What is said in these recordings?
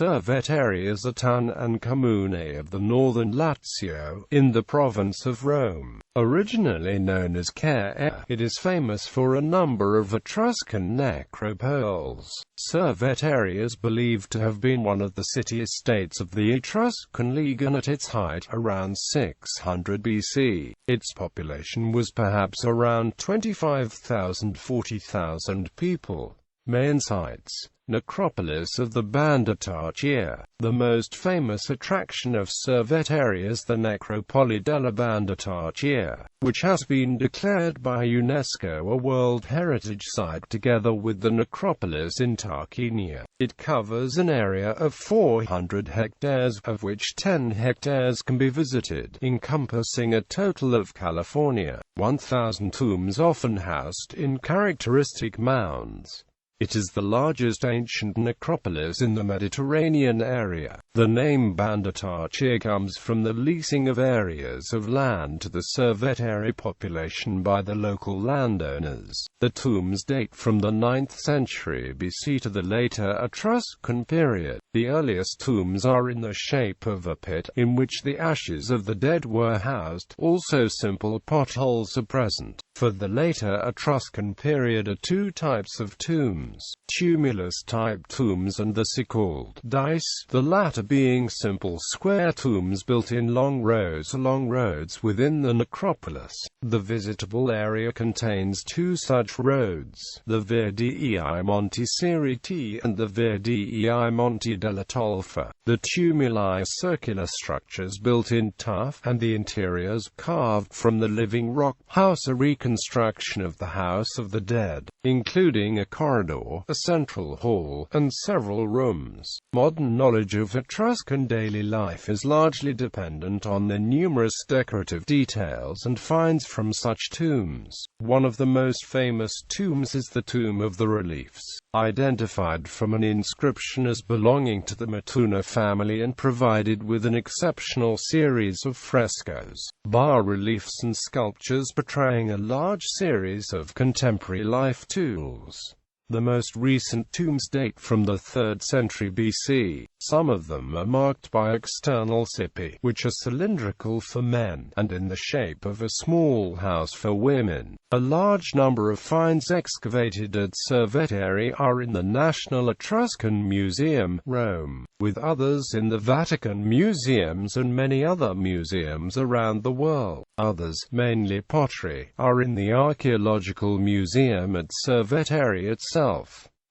Cerveteri is a town and comune of the northern Lazio, in the province of Rome. Originally known as Caere, it is famous for a number of Etruscan necropoles. Cerveteri is believed to have been one of the city-states of the Etruscan League and at its height, around 600 BC. Its population was perhaps around 25,000–40,000 people. Main sites: necropolis of the Caere. The most famous attraction of Cerveteri is the Necropoli della Caere, which has been declared by UNESCO a World Heritage Site together with the necropolis in Tarquinia. It covers an area of 400 hectares, of which 10 hectares can be visited, encompassing a total of 1,000 tombs often housed in characteristic mounds. It is the largest ancient necropolis in the Mediterranean area. The name Caere comes from the leasing of areas of land to the Cerveteri population by the local landowners. The tombs date from the 9th century BC to the later Etruscan period. The earliest tombs are in the shape of a pit, in which the ashes of the dead were housed. Also simple potholes are present. For the later Etruscan period are two types of tombs: tumulus-type tombs and the so-called dice, the latter being simple square tombs built in long rows along roads within the necropolis. The visitable area contains two such roads, the Via dei Monti Cerveteri and the Via dei Monti della Tolfa. The tumuli are circular structures built in tuff, and the interiors carved from the living rock. House: a reconstruction of the House of the Dead, including a corridor, a central hall, and several rooms. Modern knowledge of Etruscan daily life is largely dependent on the numerous decorative details and finds from such tombs. One of the most famous tombs is the Tomb of the Reliefs, identified from an inscription as belonging to the Matuna family and provided with an exceptional series of frescoes, bas-reliefs and sculptures portraying a large series of contemporary life tools. The most recent tombs date from the 3rd century BC. Some of them are marked by external cipi, which are cylindrical for men, and in the shape of a small house for women. A large number of finds excavated at Cerveteri are in the National Etruscan Museum, Rome, with others in the Vatican museums and many other museums around the world. Others, mainly pottery, are in the Archaeological Museum at Cerveteri itself.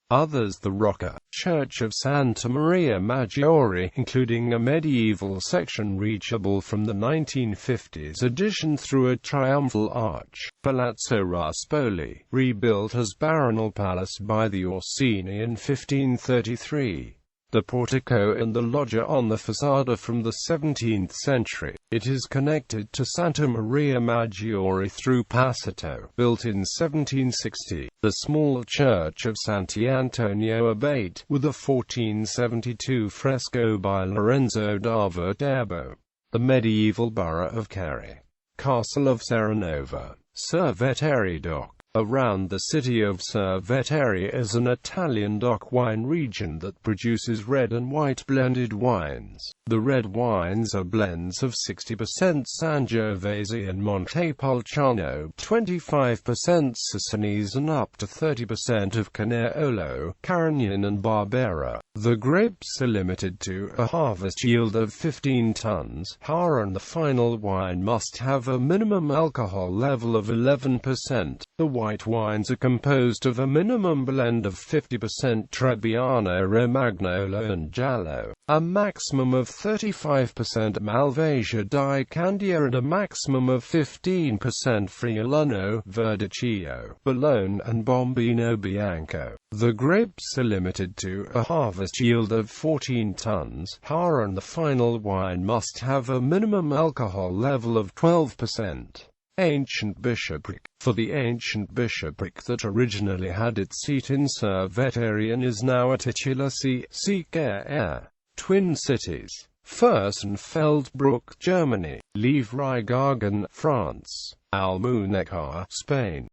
Others: the Rocca Church of Santa Maria Maggiore, including a medieval section reachable from the 1950s edition through a triumphal arch. Palazzo Ruspoli, rebuilt as Baronal Palace by the Orsini in 1533. The portico and the loggia on the facade are from the 17th century. It is connected to Santa Maria Maggiore through Passito, built in 1760. The small church of Sant'Antonio Abate, with a 1472 fresco by Lorenzo da Viterbo. The medieval borough of Caere. Castle of Serenova. Cerveteri Dock. Around the city of Cerveteri is an Italian dock wine region that produces red and white blended wines. The red wines are blends of 60% Sangiovese and Montepulciano, 25% Sicilies and up to 30% of Canaiolo, Carignan and Barbera. The grapes are limited to a harvest yield of 15 tons per, and the final wine must have a minimum alcohol level of 11%. The white wines are composed of a minimum blend of 50% Trebbiano, Romagnolo and Giallo, a maximum of 35% Malvasia di Candia and a maximum of 15% Friulano, Verdicchio, Bologna and Bombino Bianco. The grapes are limited to a harvest yield of 14 tons per, and the final wine must have a minimum alcohol level of 12%. Ancient bishopric. For the ancient bishopric that originally had its seat in Cerveteri and is now a titular see Caere. Twin cities: Fürstenfeldbruck, Germany; Livry-Gargan, France; Almunecar, Spain.